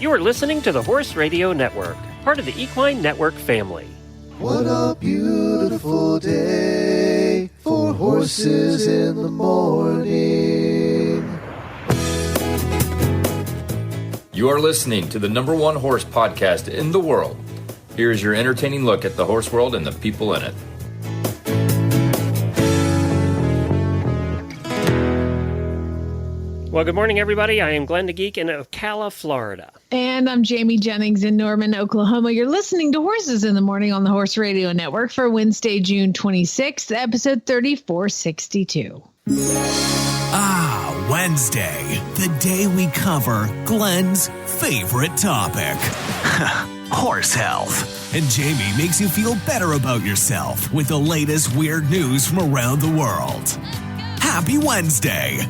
You are listening to the Horse Radio Network, part of the Equine Network family. What a beautiful day for horses in the morning. You are listening to the #1 horse podcast in the world. Here's your entertaining look at the horse world and the people in it. Well, good morning, everybody. I am Glenn the Geek in Ocala, Florida. And I'm Jamie Jennings in Norman, Oklahoma. You're listening to Horses in the Morning on the Horse Radio Network for Wednesday, June 26th, episode 3462. Ah, Wednesday, the day we cover Glenn's favorite topic, horse health. And Jamie makes you feel better about yourself with the latest weird news from around the world. Happy Wednesday.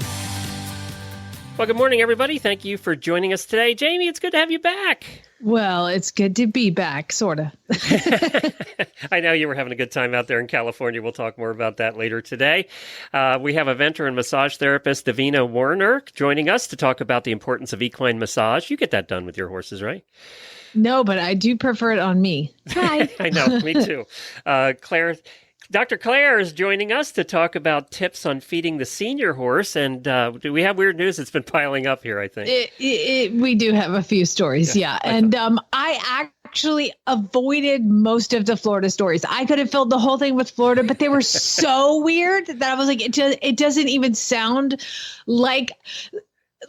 Well, good morning, everybody. Thank you for joining us today. Jamie, it's good to have you back. Well, it's good to be back, sort of. I know you were having a good time out there in California. We'll talk more about that later today. We have eventer and massage therapist Davina Warrener joining us to talk about the importance of equine massage. You get that done with your horses, right? No, but I do prefer it on me. Hi. I know, me too. Dr. Clair is joining us to talk about tips on feeding the senior horse. And do we have weird news? It's been piling up here, I think. We do have a few stories, yeah. And I actually avoided most of the Florida stories. I could have filled the whole thing with Florida, but they were so weird that I was like, it doesn't even sound like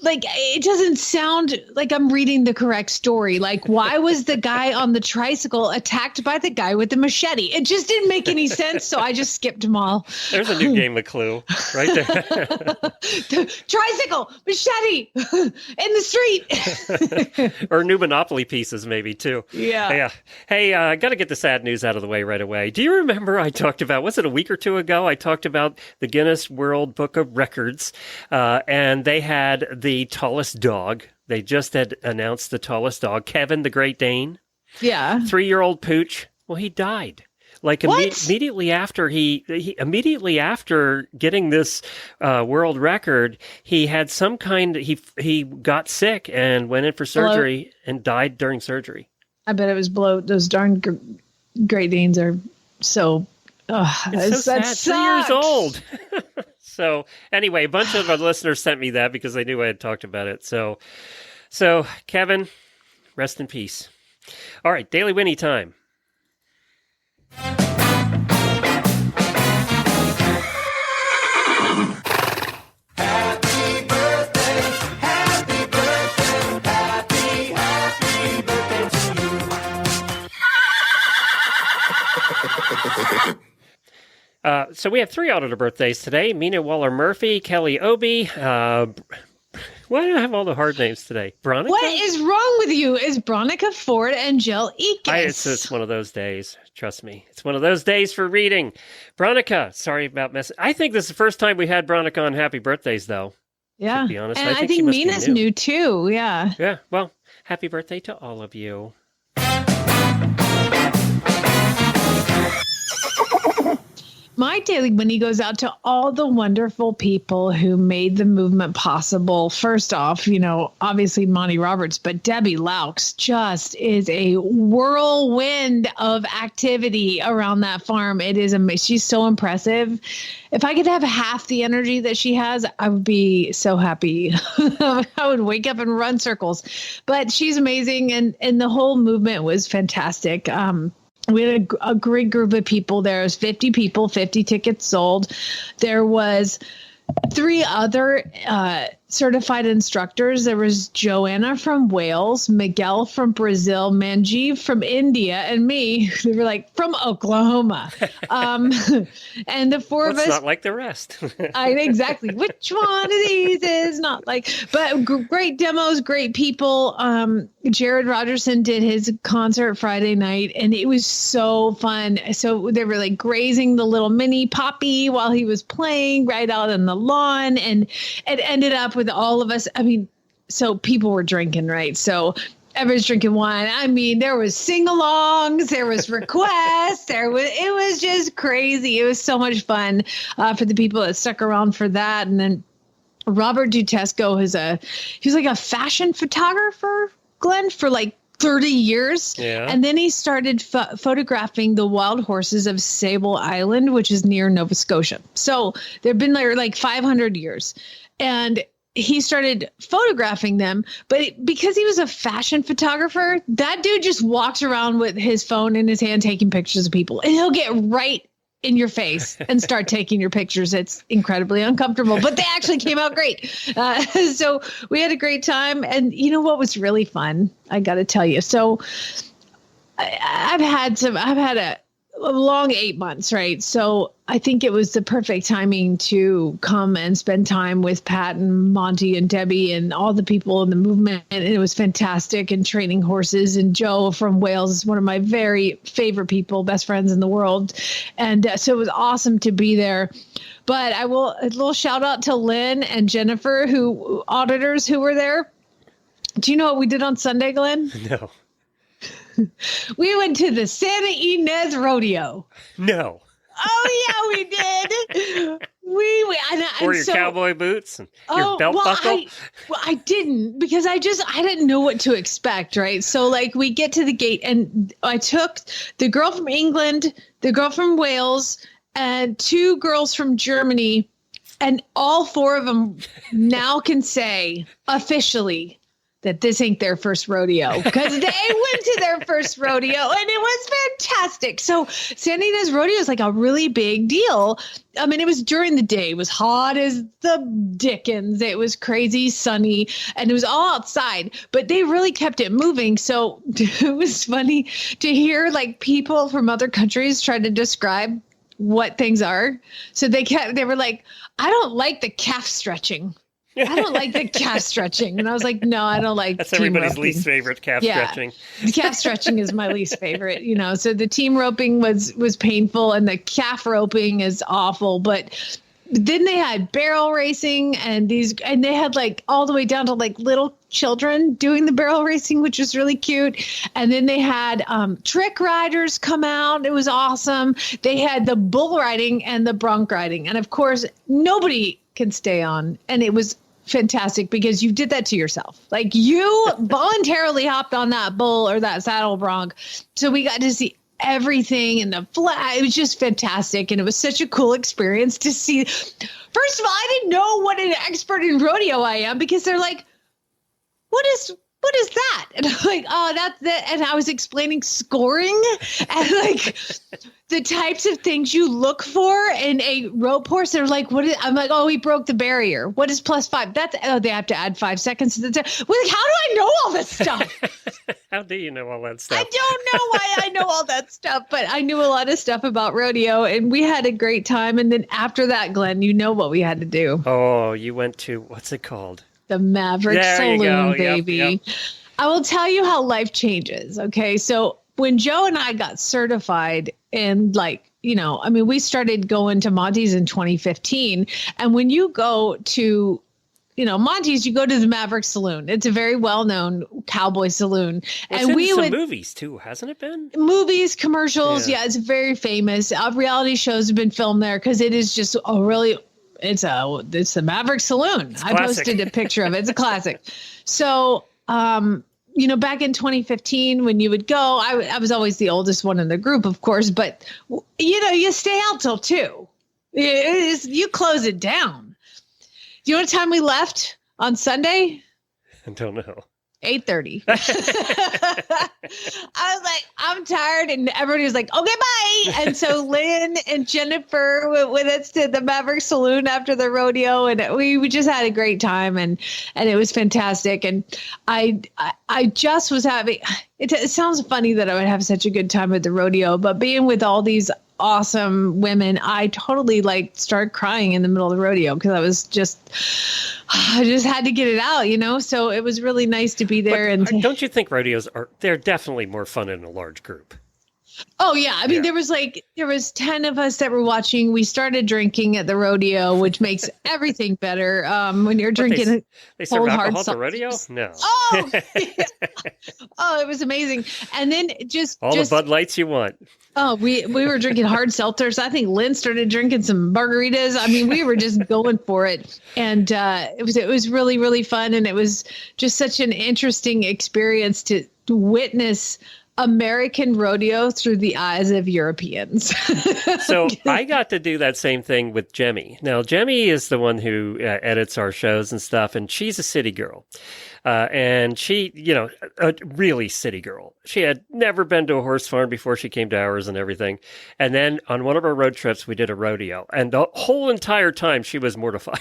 it doesn't sound like I'm reading the correct story. Like, why was the guy on the tricycle attacked by the guy with the machete? It just didn't make any sense, so I just skipped them all. There's a new game of Clue right there. Tricycle, machete, in the street. Or new Monopoly pieces, maybe, too. Yeah. Hey, I got to get the sad news out of the way right away. Do you remember I talked about, was it a week or two ago, I talked about the Guinness World Book of Records, and they had the tallest dog. They just had announced the tallest dog, Kevin the Great Dane. Yeah. 3-year-old pooch. Well, he died. Like immediately after immediately after getting this world record, he had some kind. He got sick and went in for surgery and died during surgery. I bet it was bloat. Those darn Great Danes are so. It's so sad. 3 years old. So anyway, a bunch of our listeners sent me that because they knew I had talked about it. So Kevin, rest in peace. All right, Daily Whinnie time. So we have 3 auditor birthdays today. Mina Waller-Murphy, Kelly Obie. Why do I have all the hard names today? Bronica? What is wrong with you? Is Bronica Ford and Jill Eakes? It's one of those days. Trust me. It's one of those days for reading. Bronica, sorry about messing. I think this is the first time we had Bronica on Happy Birthdays, though. Yeah. To be honest. And I think Mina's new too. Yeah. Yeah. Well, happy birthday to all of you. My Daily Whinnie goes out to all the wonderful people who made the movement possible. First off, obviously Monty Roberts, but Debbie Laux just is a whirlwind of activity around that farm. It is amazing. She's so impressive. If I could have half the energy that she has, I would be so happy. I would wake up and run circles. But she's amazing, and the whole movement was fantastic. We had a great group of people. There was 50 people, 50 tickets sold. There was 3 other certified instructors. There was Joanna from Wales, Miguel from Brazil, Manjeev from India, and me. They were like from Oklahoma. And the 4 of us. Not like the rest. Exactly. Which one of these is not like? But great demos, great people. Jared Rogerson did his concert Friday night, and it was so fun. So they were like grazing the little mini Poppy while he was playing right out on the lawn, and it ended up with all of us. I mean, so people were drinking, right? So everyone's drinking wine. I mean, there was sing-alongs, there was requests, it was just crazy. It was so much fun for the people that stuck around for that. And then Robert Dutesco he was like a fashion photographer, Glenn, for like 30 years. Yeah. And then he started photographing the wild horses of Sable Island, which is near Nova Scotia. So they've been there like 500 years. And he started photographing them. But because he was a fashion photographer, that dude just walks around with his phone in his hand taking pictures of people. And he'll get right in your face and start taking your pictures. It's incredibly uncomfortable, but they actually came out great. So we had a great time. And you know what was really fun? I got to tell you. So I've had a long 8 months, right? So I think it was the perfect timing to come and spend time with Pat and Monty and Debbie and all the people in the movement. And it was fantastic, and training horses. And Joe from Wales is one of my very favorite people, best friends in the world. And so it was awesome to be there. But a little shout out to Lynn and Jennifer, auditors who were there. Do you know what we did on Sunday, Glenn? No. We went to the Santa Ynez Rodeo. No. Oh yeah, we did. Wore your cowboy boots and your belt buckle? I didn't, because I didn't know what to expect, right? So like we get to the gate, and I took the girl from England, the girl from Wales, and 2 girls from Germany, and all 4 of them now can say officially that this ain't their first rodeo, because they went to their first rodeo and it was fantastic. So Santa Ynez Rodeo is like a really big deal. I mean, it was during the day. It was hot as the dickens. It was crazy sunny, and it was all outside, but they really kept it moving. So it was funny to hear like people from other countries try to describe what things are. So they were like, I don't like the calf stretching. I don't like the calf stretching. And I was like, no, I don't like That's team everybody's roping. least favorite, calf stretching. The calf stretching is my least favorite, so the team roping was painful, and the calf roping is awful. But then they had barrel racing, and they had like all the way down to like little children doing the barrel racing, which was really cute. And then they had trick riders come out. It was awesome. They had the bull riding and the bronc riding. And of course, nobody can stay on. And it was fantastic because you did that to yourself. Like, you voluntarily hopped on that bull or that saddle bronc. So we got to see everything, and the flag. It was just fantastic. And it was such a cool experience to see. First of all, I didn't know what an expert in rodeo I am, because they're like, what is that? And I'm like, oh, that's that. And I was explaining scoring and like the types of things you look for in a rope horse. They're like, I'm like, oh, he broke the barrier. What is +5? They have to add 5 seconds to the time. Well, like, how do I know all this stuff? How do you know all that stuff? I don't know why I know all that stuff, but I knew a lot of stuff about rodeo, and we had a great time. And then after that, Glenn, you know what we had to do. Oh, you went to, what's it called? The Maverick Saloon, baby. Yep. I will tell you how life changes. Okay. So when Joe and I got certified, and we started going to Monty's in 2015. And when you go to, Monty's, you go to the Maverick Saloon. It's a very well-known cowboy saloon. It's in some movies too, hasn't it been? Movies, commercials. Yeah, it's very famous. Reality shows have been filmed there, because it is just it's the Maverick Saloon. I posted a picture of it. It's a classic. So, back in 2015, when you would go, I was always the oldest one in the group, of course, but you stay out till 2. You close it down. Do you know what time we left on Sunday? I don't know. 8:30. I was like, I'm tired. And everybody was like, okay, bye. And so Lynn and Jennifer went with us to the Maverick Saloon after the rodeo. And we just had a great time. And it was fantastic. And I just was having, it sounds funny that I would have such a good time at the rodeo, but being with all these awesome women, I totally started crying in the middle of the rodeo, because I just had to get it out, so it was really nice to be there. But don't you think rodeos they're definitely more fun in a large group? Oh yeah. I mean, there was 10 of us that were watching. We started drinking at the rodeo, which makes everything better. When you're drinking they serve cold alcohol hard at the rodeo? No. Oh, yeah. Oh, it was amazing. And then just the Bud Lights you want. Oh, we were drinking hard seltzers. I think Lynn started drinking some margaritas. I mean, we were just going for it. And it was really, really fun. And it was just such an interesting experience to witness American rodeo through the eyes of Europeans. So I got to do that same thing with Jemmy. Now, Jemmy is the one who edits our shows and stuff, and she's a city girl. And she, a really city girl. She had never been to a horse farm before she came to ours and everything. And then on one of our road trips, we did a rodeo. And the whole entire time, she was mortified.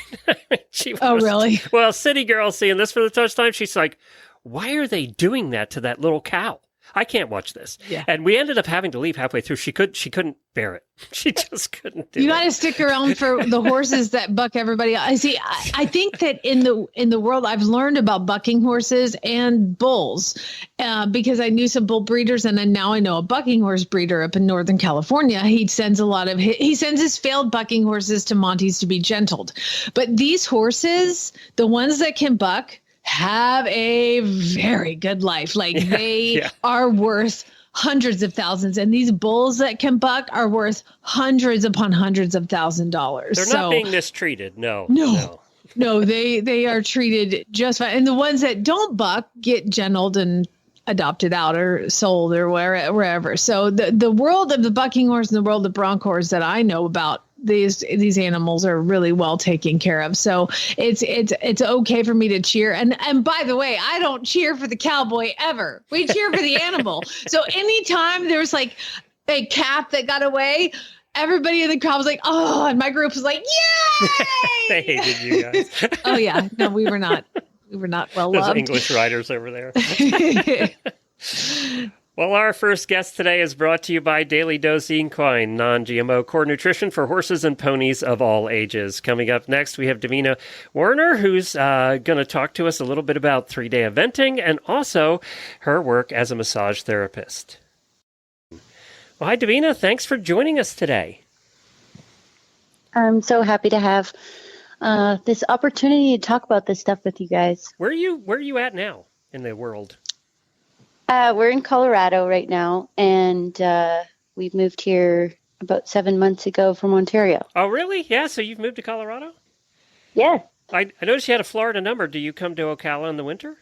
Oh, really? Well, city girl seeing this for the first time, she's like, why are they doing that to that little cow? I can't watch this. Yeah. And we ended up having to leave halfway through. She couldn't bear it. She just couldn't do it. You got to stick around for the horses that buck everybody. I see. I think that in the world, I've learned about bucking horses and bulls because I knew some bull breeders, and then now I know a bucking horse breeder up in Northern California. He sends his failed bucking horses to Monty's to be gentled. But these horses, the ones that can buck, have a very good life. Like they are worth hundreds of thousands, and these bulls that can buck are worth hundreds upon hundreds of $1,000s. They're not being mistreated. No, they are treated just fine. And the ones that don't buck get gentled and adopted out or sold or wherever. So the world of the bucking horse and the world of bronc horse that I know about, these animals are really well taken care of. So it's okay for me to cheer. And by the way, I don't cheer for the cowboy ever. We cheer for the animal. So anytime there was like a calf that got away, everybody in the crowd was like, oh, and my group was like, yay! They hated you guys. Oh yeah. No, we were not well loved. Those English riders over there. Well, our first guest today is brought to you by Daily Dose Equine, non-GMO core nutrition for horses and ponies of all ages. Coming up next, we have Davina Warrener, who's going to talk to us a little bit about 3-day eventing and also her work as a massage therapist. Well, hi, Davina. Thanks for joining us today. I'm so happy to have this opportunity to talk about this stuff with you guys. Where are you at now in the world? We're in Colorado right now, and we've moved here about 7 months ago from Ontario. Oh, really? Yeah, so you've moved to Colorado? Yes. I noticed you had a Florida number. Do you come to Ocala in the winter?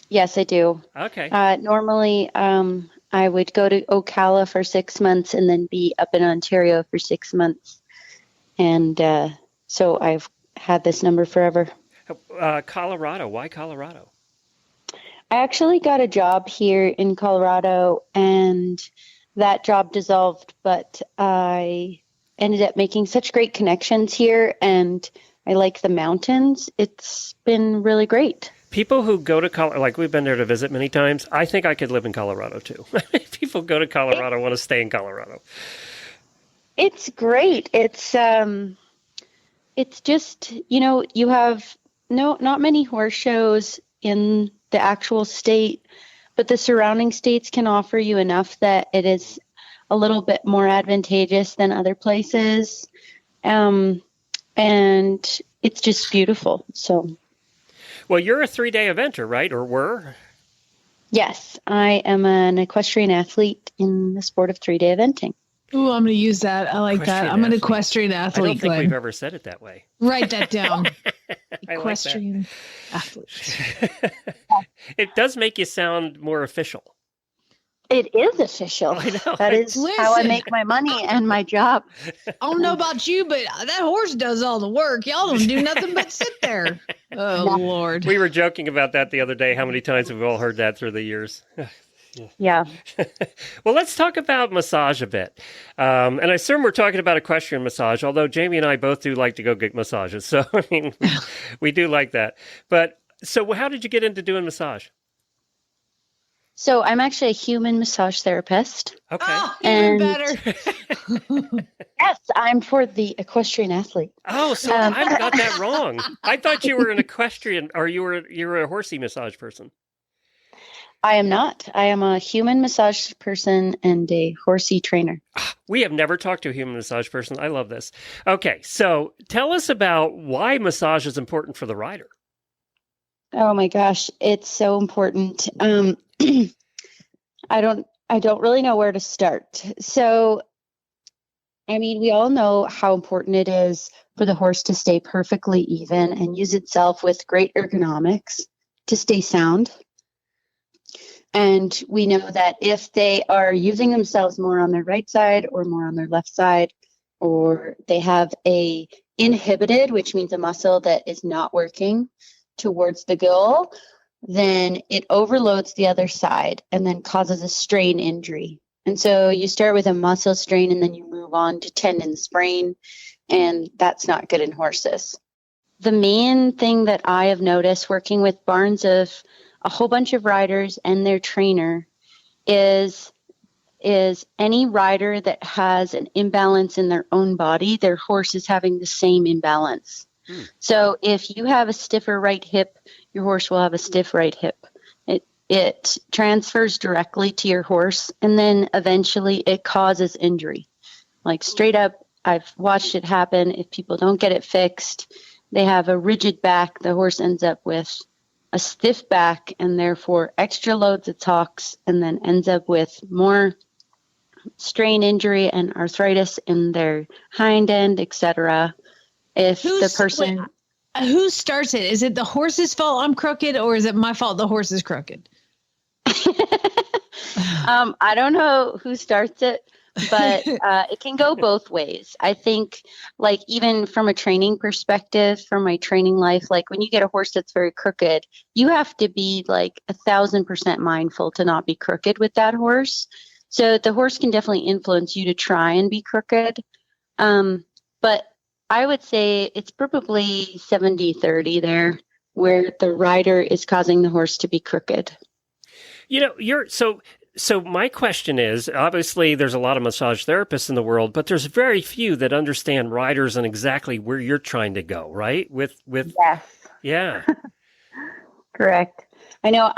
Yes, I do. Okay. Normally, I would go to Ocala for 6 months and then be up in Ontario for 6 months. And so I've had this number forever. Colorado. Why Colorado? I actually got a job here in Colorado, and that job dissolved, but I ended up making such great connections here, and I like the mountains. It's been really great. People who go to Colorado, like we've been there to visit many times, I think I could live in Colorado too. People go to Colorado, want to stay in Colorado. It's great. It's just, you have not many horse shows in the actual state, but the surrounding states can offer you enough that it is a little bit more advantageous than other places. And it's just beautiful. So, well, you're a 3-day eventer, right? Or were? Yes, I am an equestrian athlete in the sport of 3-day eventing. Ooh, I'm going to use that. I like that. I'm an equestrian athlete. I don't think we've ever said it that way. Write that down. Equestrian athlete. It does make you sound more official. It is official. I know. That is how I make my money and my job. I don't know about you, but that horse does all the work. Y'all don't do nothing but sit there. Oh, Lord. We were joking about that the other day, how many times we've all heard that through the years. Yeah. Well, let's talk about massage a bit. And I assume we're talking about equestrian massage, although Jamie and I both do like to go get massages. So, I mean, we do like that. But so how did you get into doing massage? So I'm actually a human massage therapist. Okay. Oh, even better. Yes, I'm for the equestrian athlete. Oh, so I've got that wrong. I thought you were an equestrian, or you were a horsey massage person. I am not. I am a human massage person and a horsey trainer. We have never talked to a human massage person. I love this. Okay, so tell us about why massage is important for the rider. Oh my gosh, it's so important. I don't really know where to start. So, I mean, we all know how important it is for the horse to stay perfectly even and use itself with great ergonomics to stay sound. And we know that if they are using themselves more on their right side or more on their left side, or they have a inhibited, which means a muscle that is not working towards the goal, then it overloads the other side and then causes a strain injury. And so you start with a muscle strain and then you move on to tendon sprain, and that's not good in horses. The main thing that I have noticed working with barns of a whole bunch of riders and their trainer is any rider that has an imbalance in their own body, their horse is having the same imbalance. So if you have a stiffer right hip, your horse will have a stiff right hip. It transfers directly to your horse, and then eventually it causes injury. Like straight up, I've watched it happen. If people don't get it fixed, they have a rigid back. The horse ends up with a stiff back and therefore extra loads of talks, and then ends up with more strain injury and arthritis in their hind end, etc. Who starts it? Is it the horse's fault I'm crooked, or is it my fault the horse is crooked? I don't know who starts it, but it can go both ways. I think, like, even from a training perspective, from my training life, like when you get a horse that's very crooked, you have to be like 1,000% mindful to not be crooked with that horse. So the horse can definitely influence you to try and be crooked. But I would say it's probably 70-30 there, where the rider is causing the horse to be crooked. You know, so my question is, obviously there's a lot of massage therapists in the world, but there's very few that understand riders and exactly where you're trying to go, right? Yes. Yeah. Correct. I know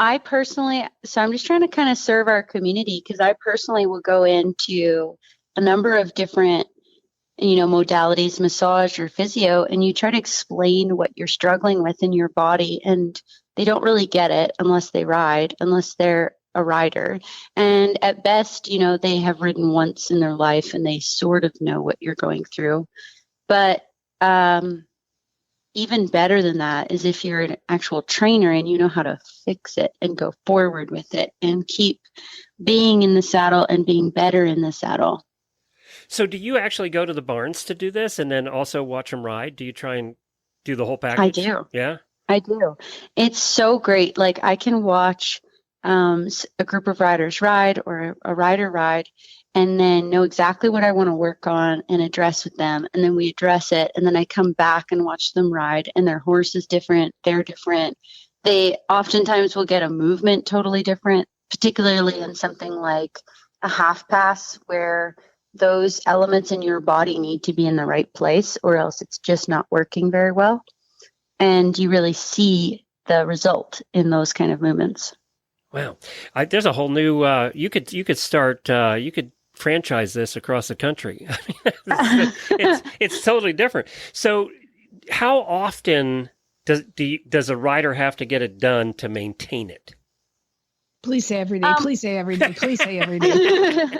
so I'm just trying to kind of serve our community, because I personally will go into a number of different, modalities, massage or physio, and you try to explain what you're struggling with in your body, and they don't really get it unless they're a rider. And at best, they have ridden once in their life and they sort of know what you're going through. But even better than that is if you're an actual trainer and you know how to fix it and go forward with it and keep being in the saddle and being better in the saddle. So do you actually go to the barns to do this and then also watch them ride? Do you try and do the whole package? I do. Yeah? I do. It's so great. Like, I can watch a group of riders ride or a rider ride, and then know exactly what I want to work on and address with them. And then we address it. And then I come back and watch them ride, and their horse is different. They're different. They oftentimes will get a movement totally different, particularly in something like a half pass, where those elements in your body need to be in the right place, or else it's just not working very well. And you really see the result in those kind of movements. Wow. There's a whole new, you could franchise this across the country. I mean, it's totally different. So how often does a rider have to get it done to maintain it? Please say every day. Please say every day. Please say every day.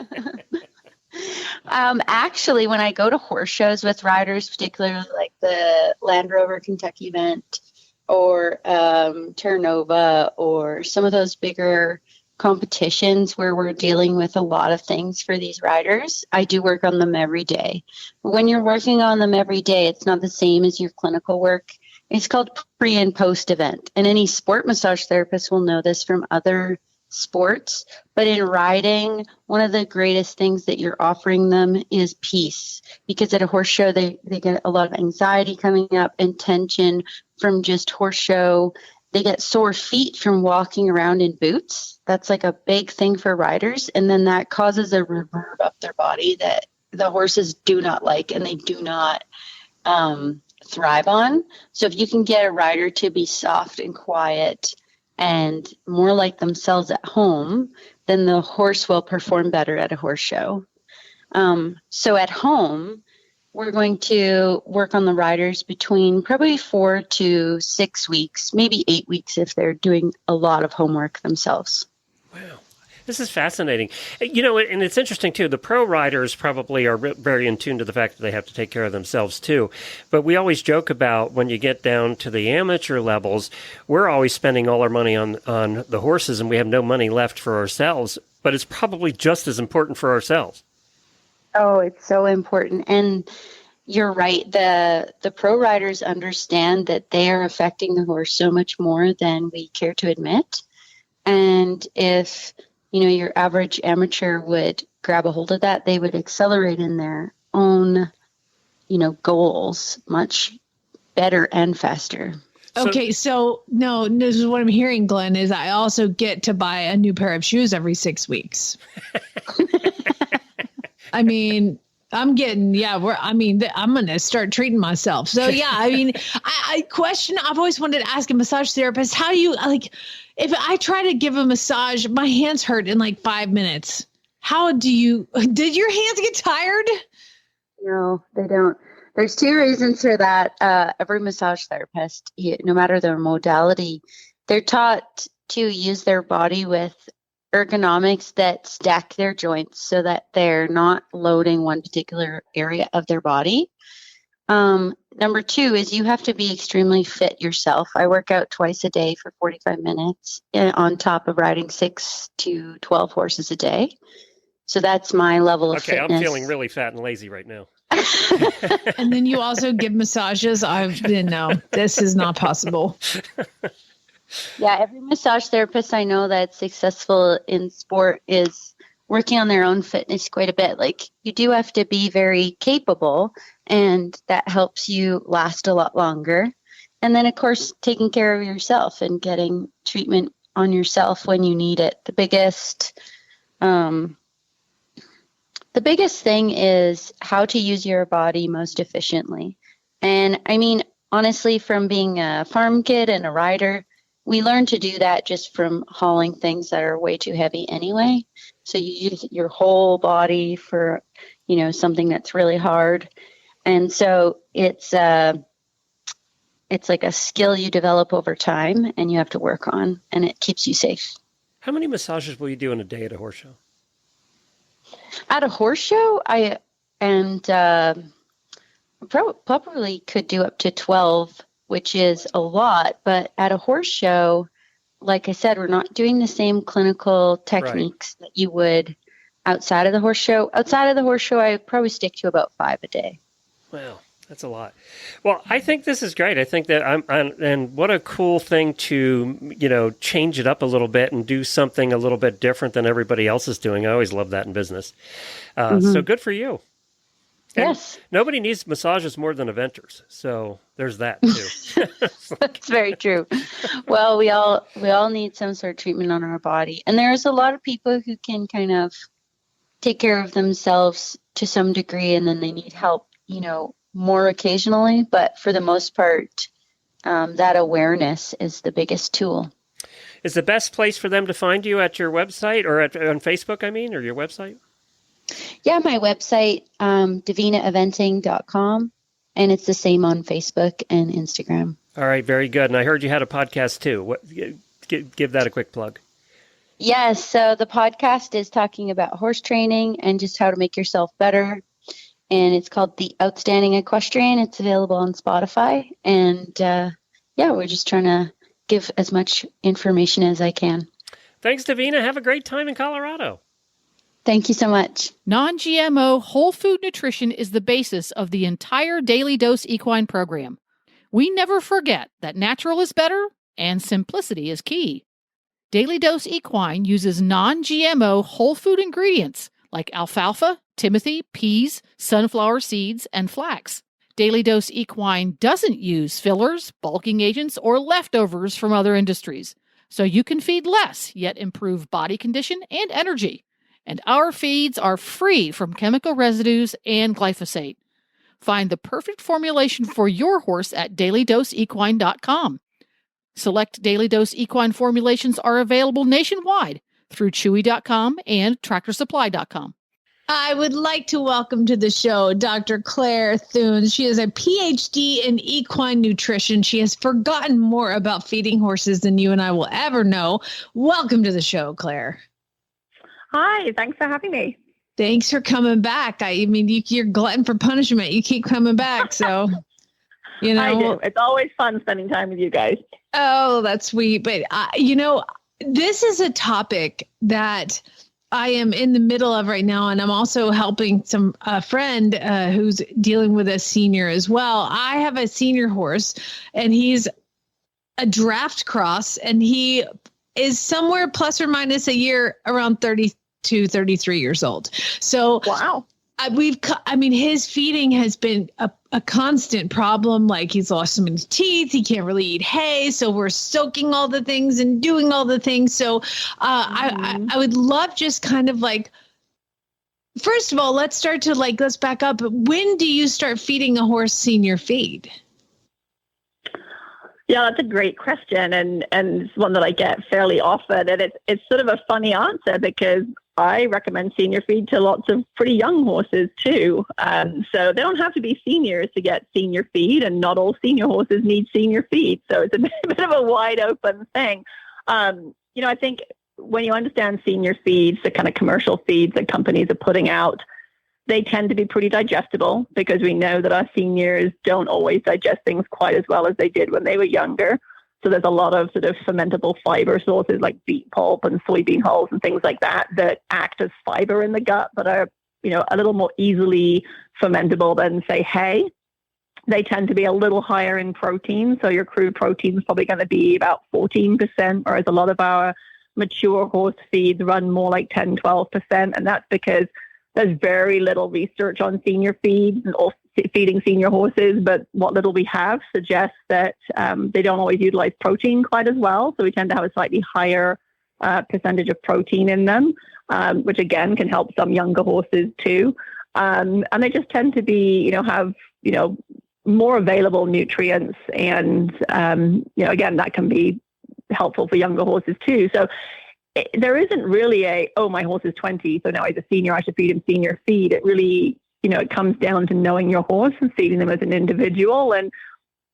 Actually, when I go to horse shows with riders, particularly like the Land Rover Kentucky event or Terranova or some of those bigger competitions where we're dealing with a lot of things for these riders, I do work on them every day. When you're working on them every day, it's not the same as your clinical work. It's called pre and post event. And any sport massage therapist will know this from other sports. But in riding, one of the greatest things that you're offering them is peace. Because at a horse show, they get a lot of anxiety coming up and tension from just horse show. They get sore feet from walking around in boots. That's like a big thing for riders. And then that causes a reverb up their body that the horses do not like and they do not thrive on. So if you can get a rider to be soft and quiet and more like themselves at home, then the horse will perform better at a horse show. So at home, we're going to work on the riders between probably 4 to 6 weeks, maybe 8 weeks if they're doing a lot of homework themselves. Wow. This is fascinating. You know, and it's interesting, too. The pro riders probably are very in tune to the fact that they have to take care of themselves, too. But we always joke about when you get down to the amateur levels, we're always spending all our money on the horses, and we have no money left for ourselves. But it's probably just as important for ourselves. Oh, it's so important. And you're right. The pro riders understand that they are affecting the horse so much more than we care to admit. And if, your average amateur would grab a hold of that, they would accelerate in their own, goals much better and faster. Okay, so no, this is what I'm hearing, Glenn, is I also get to buy a new pair of shoes every 6 weeks. I mean, I'm going to start treating myself. So yeah, I question, I've always wanted to ask a massage therapist, how do you, if I try to give a massage, my hands hurt in 5 minutes. Did your hands get tired? No, they don't. There's 2 reasons for that. Every massage therapist, no matter their modality, they're taught to use their body with ergonomics that stack their joints so that they're not loading one particular area of their body. Number 2 is you have to be extremely fit yourself. I work out twice a day for 45 minutes on top of riding 6 to 12 horses a day. So that's my level of fitness. Okay, I'm feeling really fat and lazy right now. And then you also give massages. I didn't know. This is not possible. Yeah, every massage therapist I know that's successful in sport is working on their own fitness quite a bit. You do have to be very capable, and that helps you last a lot longer. And then, of course, taking care of yourself and getting treatment on yourself when you need it. The biggest thing is how to use your body most efficiently. And honestly, from being a farm kid and a rider, we learn to do that just from hauling things that are way too heavy anyway. So you use your whole body for, something that's really hard. And so it's like a skill you develop over time and you have to work on, and it keeps you safe. How many massages will you do in a day at a horse show? At a horse show, I probably could do up to 12, which is a lot. But at a horse show, like I said, we're not doing the same clinical techniques that you would outside of the horse show. Outside of the horse show, I probably stick to about 5 a day. Wow, that's a lot. Well, I think this is great. I think that and what a cool thing to, change it up a little bit and do something a little bit different than everybody else is doing. I always love that in business. So good for you. And yes. Nobody needs massages more than eventers. So there's that too. That's very true. Well, we all need some sort of treatment on our body. And there's a lot of people who can kind of take care of themselves to some degree, and then they need help, more occasionally. But for the most part, that awareness is the biggest tool. Is the best place for them to find you at your website or on Facebook, or your website? Yeah, my website, davinaeventing.com, and it's the same on Facebook and Instagram. All right, very good. And I heard you had a podcast too. Give that a quick plug. Yes, so the podcast is talking about horse training and just how to make yourself better. And it's called The Outstanding Equestrian. It's available on Spotify. And we're just trying to give as much information as I can. Thanks, Davina. Have a great time in Colorado. Thank you so much. Non-GMO whole food nutrition is the basis of the entire Daily Dose Equine program. We never forget that natural is better and simplicity is key. Daily Dose Equine uses non-GMO whole food ingredients like alfalfa, timothy, peas, sunflower seeds, and flax. Daily Dose Equine doesn't use fillers, bulking agents, or leftovers from other industries, so you can feed less yet improve body condition and energy. And our feeds are free from chemical residues and glyphosate. Find the perfect formulation for your horse at dailydoseequine.com. Select Daily Dose equine formulations are available nationwide through Chewy.com and TractorSupply.com. I would like to welcome to the show Dr. Clair Thunes. She is a PhD in equine nutrition. She has forgotten more about feeding horses than you and I will ever know. Welcome to the show, Clair. Hi, thanks for having me. Thanks for coming back. I mean, you're glutton for punishment. You keep coming back, so you know. I do. It's always fun spending time with you guys. Oh, that's sweet. But you know, this is a topic that I am in the middle of right now, and I'm also helping a friend who's dealing with a senior as well. I have a senior horse, and he's a draft cross, and he is somewhere plus or minus a year around 32, 33 years old. So wow. His feeding has been a constant problem. Like, he's lost so many teeth. He can't really eat hay. So we're soaking all the things and doing all the things. So I would love just kind of like, first of all, let's back up. When do you start feeding a horse senior feed? Yeah, that's a great question, and it's one that I get fairly often. And it's sort of a funny answer because I recommend senior feed to lots of pretty young horses too. So they don't have to be seniors to get senior feed, and not all senior horses need senior feed. So it's a bit of a wide open thing. I think when you understand senior feeds, the kind of commercial feeds that companies are putting out, they tend to be pretty digestible because we know that our seniors don't always digest things quite as well as they did when they were younger. So there's a lot of sort of fermentable fiber sources like beet pulp and soybean hulls and things like that act as fiber in the gut, but are, a little more easily fermentable than, say, hay. They tend to be a little higher in protein. So your crude protein is probably going to be about 14%, whereas a lot of our mature horse feeds run more like 10, 12%. And that's because there's very little research on senior feeds or feeding senior horses, but what little we have suggests that they don't always utilize protein quite as well. So we tend to have a slightly higher percentage of protein in them, which again can help some younger horses too. And they just tend to be, have, more available nutrients. And, again, that can be helpful for younger horses too. So there isn't really my horse is 20, so now he's a senior, I should feed him senior feed. It really, it comes down to knowing your horse and feeding them as an individual. And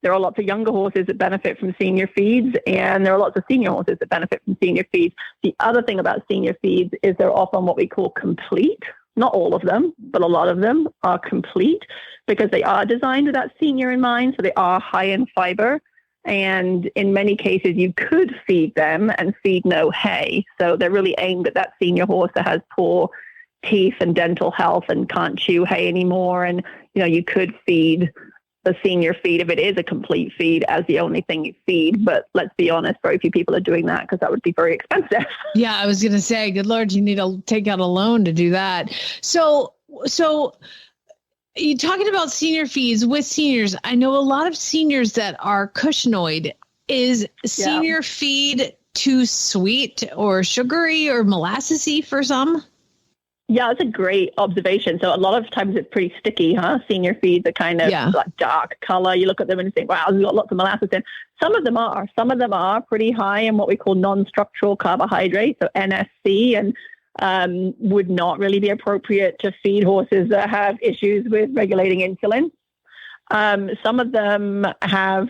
there are lots of younger horses that benefit from senior feeds, and there are lots of senior horses that benefit from senior feeds. The other thing about senior feeds is they're often what we call complete. Not all of them, but a lot of them are complete because they are designed with that senior in mind. So they are high in fiber. And in many cases, you could feed them and feed no hay. So they're really aimed at that senior horse that has poor teeth and dental health and can't chew hay anymore. And, you could feed the senior feed if it is a complete feed as the only thing you feed. But let's be honest, very few people are doing that because that would be very expensive. Yeah, I was going to say, good Lord, you need to take out a loan to do that. So you're talking about senior feeds with seniors. I know a lot of seniors that are cushionied. Is senior feed too sweet or sugary or molassesy for some? Yeah, that's a great observation. So a lot of times it's pretty sticky, huh? Senior feeds are kind of like dark color. You look at them and you think, wow, we've got lots of molasses in. Some of them are. Some of them are pretty high in what we call non-structural carbohydrates, so NSC, and would not really be appropriate to feed horses that have issues with regulating insulin. Some of them have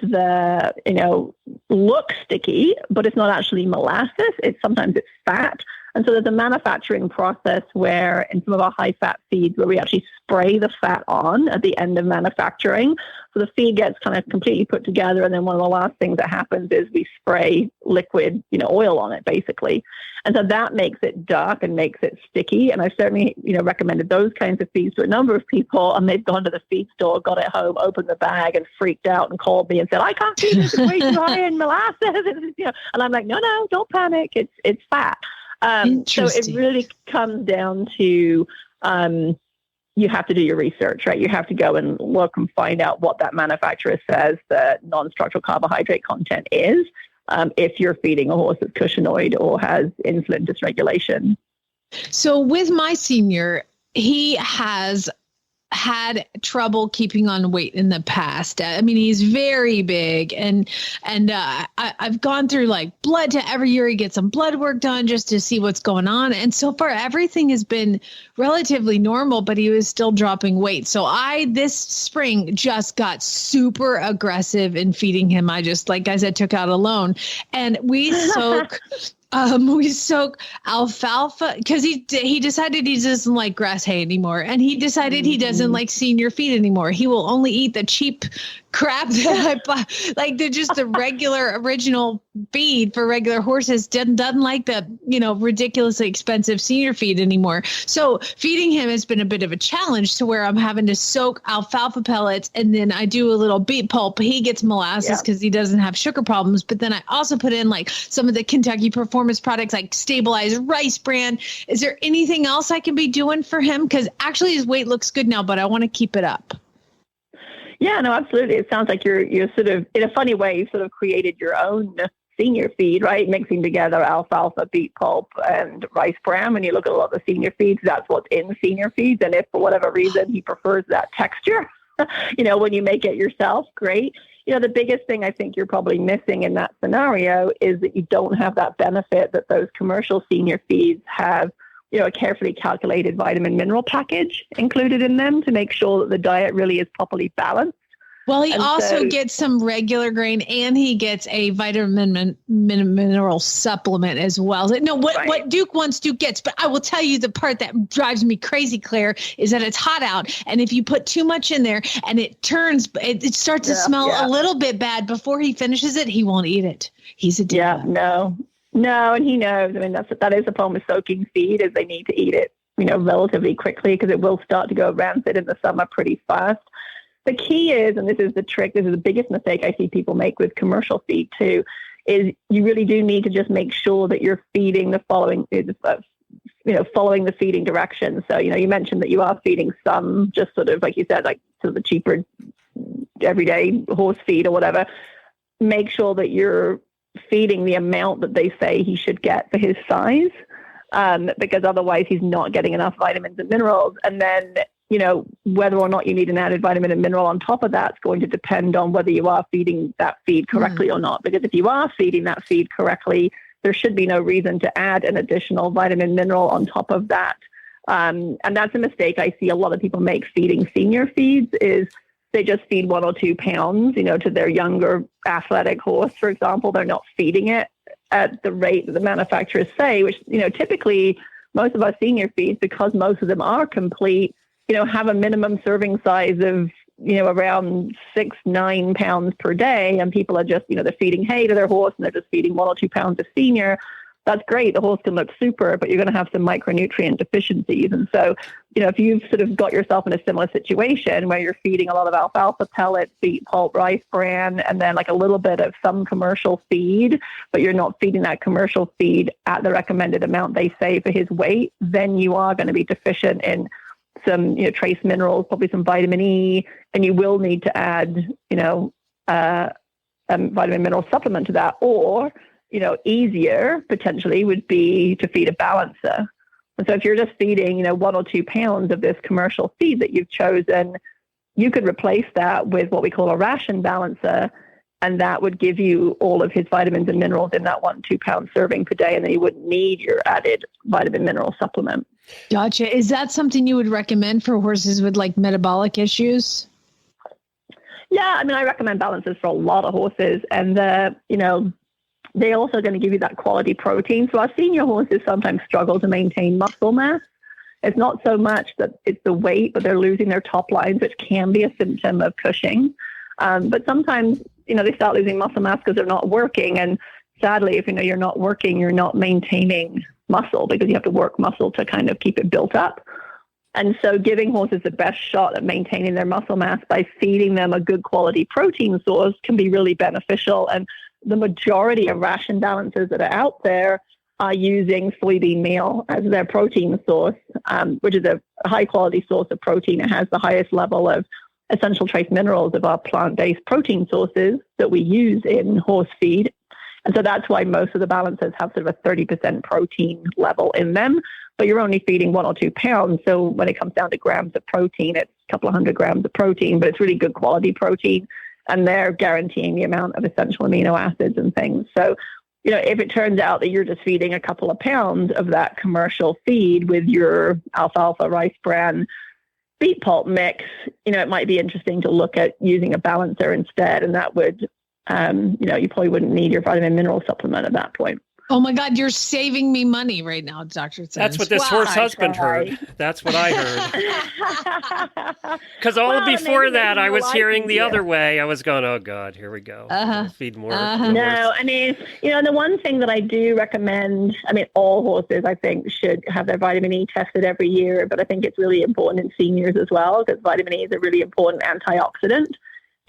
look sticky, but it's not actually molasses. Sometimes it's fat. And so there's a manufacturing process where in some of our high fat feeds where we actually spray the fat on at the end of manufacturing. So the feed gets kind of completely put together. And then one of the last things that happens is we spray liquid, oil on it basically. And so that makes it dark and makes it sticky. And I've certainly, recommended those kinds of feeds to a number of people, and they've gone to the feed store, got it home, opened the bag and freaked out and called me and said, I can't feed this, it's way too high in molasses. And I'm like, no, don't panic. It's fat. So it really comes down to you have to do your research, right? You have to go and look and find out what that manufacturer says the non-structural carbohydrate content is if you're feeding a horse that's cushionied or has insulin dysregulation. So with my senior, he has had trouble keeping on weight in the past. I mean, he's very big, and I've gone through like blood to every year he gets some blood work done just to see what's going on. And so far, everything has been relatively normal, but he was still dropping weight. So this spring just got super aggressive in feeding him. I just, like I said, took out a loan, and we soak. We soak alfalfa because he decided he doesn't like grass hay anymore, and he decided he doesn't like senior feed anymore. He will only eat the cheap crap that I buy, like the regular original feed for regular horses. Doesn't like the ridiculously expensive senior feed anymore. So feeding him has been a bit of a challenge to where I'm having to soak alfalfa pellets, and then I do a little beet pulp. He gets molasses because he doesn't have sugar problems, but then I also put in like some of the Kentucky Performance products like stabilized rice bran. Is there anything else I can be doing for him? Because actually his weight looks good now, but I want to keep it up. Yeah, no, absolutely. It sounds like you're sort of, in a funny way, you've sort of created your own senior feed, right? Mixing together alfalfa, beet pulp, and rice bran. When you look at a lot of the senior feeds, that's what's in senior feeds. And if for whatever reason he prefers that texture, when you make it yourself, great. The biggest thing I think you're probably missing in that scenario is that you don't have that benefit that those commercial senior feeds have, a carefully calculated vitamin mineral package included in them to make sure that the diet really is properly balanced. Well, he also gets some regular grain, and he gets a vitamin mineral supplement as well. No, what Duke wants, Duke gets. But I will tell you the part that drives me crazy, Claire, is that it's hot out, and if you put too much in there, and it starts to smell a little bit bad before he finishes it, he won't eat it. He's a diva. Yeah, no, and he knows. I mean, that is the problem with soaking feed, is they need to eat it, relatively quickly, because it will start to go rancid in the summer pretty fast. The key is, and this is the trick, this is the biggest mistake I see people make with commercial feed too, is you really do need to just make sure that you're feeding the following, following the feeding directions. So, you mentioned that you are feeding some, just sort of, like you said, like sort of the cheaper everyday horse feed or whatever. Make sure that you're feeding the amount that they say he should get for his size, because otherwise he's not getting enough vitamins and minerals. And then, whether or not you need an added vitamin and mineral on top of that is going to depend on whether you are feeding that feed correctly or not. Because if you are feeding that feed correctly, there should be no reason to add an additional vitamin mineral on top of that. And that's a mistake I see a lot of people make feeding senior feeds, is they just feed 1 or 2 pounds, to their younger athletic horse, for example. They're not feeding it at the rate that the manufacturers say, which, typically most of our senior feeds, because most of them are complete, have a minimum serving size of, around 6-9 pounds per day. And people are just, they're feeding hay to their horse and they're just feeding 1 or 2 pounds of senior. That's great. The horse can look super, but you're going to have some micronutrient deficiencies. And so, if you've sort of got yourself in a similar situation where you're feeding a lot of alfalfa pellets, beet pulp, rice bran, and then like a little bit of some commercial feed, but you're not feeding that commercial feed at the recommended amount they say for his weight, then you are going to be deficient in some, trace minerals, probably some vitamin E, and you will need to add, a vitamin mineral supplement to that. Or, easier potentially would be to feed a balancer. And so if you're just feeding, 1 or 2 pounds of this commercial feed that you've chosen, you could replace that with what we call a ration balancer. And that would give you all of his vitamins and minerals in that 1-2 pound serving per day. And then you wouldn't need your added vitamin mineral supplement. Gotcha. Is that something you would recommend for horses with like metabolic issues? Yeah. I mean, I recommend balancers for a lot of horses, and they're also going to give you that quality protein. So our senior horses sometimes struggle to maintain muscle mass. It's not so much that it's the weight, but they're losing their top lines, which can be a symptom of Cushing. But sometimes, they start losing muscle mass because they're not working. And sadly, if you're not working, you're not maintaining muscle, because you have to work muscle to kind of keep it built up. And so giving horses the best shot at maintaining their muscle mass by feeding them a good quality protein source can be really beneficial. And the majority of ration balancers that are out there are using soybean meal as their protein source, which is a high quality source of protein. It has the highest level of essential trace minerals of our plant-based protein sources that we use in horse feed. And so that's why most of the balancers have sort of a 30% protein level in them, but you're only feeding 1 or 2 pounds. So when it comes down to grams of protein, it's couple of 100 grams of protein, but it's really good quality protein. And they're guaranteeing the amount of essential amino acids and things. So, if it turns out that you're just feeding a couple of pounds of that commercial feed with your alfalfa rice bran beet pulp mix, it might be interesting to look at using a balancer instead. And that would, you probably wouldn't need your vitamin mineral supplement at that point. Oh my God, you're saving me money right now, Dr. Thunes. That's what this horse husband heard. That's what I heard. Because before that, I was hearing the other way. I was going, oh God, here we go. Feed more. No, I mean, the one thing that I do recommend, all horses, I think, should have their vitamin E tested every year, but I think it's really important in seniors as well, because vitamin E is a really important antioxidant.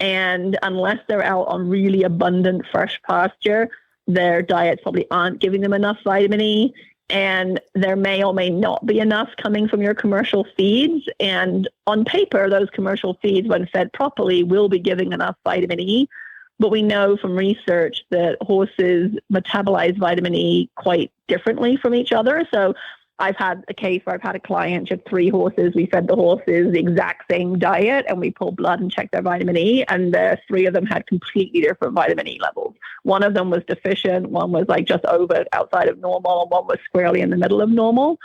And unless they're out on really abundant fresh pasture, their diets probably aren't giving them enough vitamin E, and there may or may not be enough coming from your commercial feeds. And on paper, those commercial feeds, when fed properly, will be giving enough vitamin E. But we know from research that horses metabolize vitamin E quite differently from each other. So I've had a case where I've had a client, she had 3 horses. We fed the horses the exact same diet, and we pulled blood and checked their vitamin E, and the 3 of them had completely different vitamin E levels. One of them was deficient, one was like just outside of normal, and one was squarely in the middle of normal.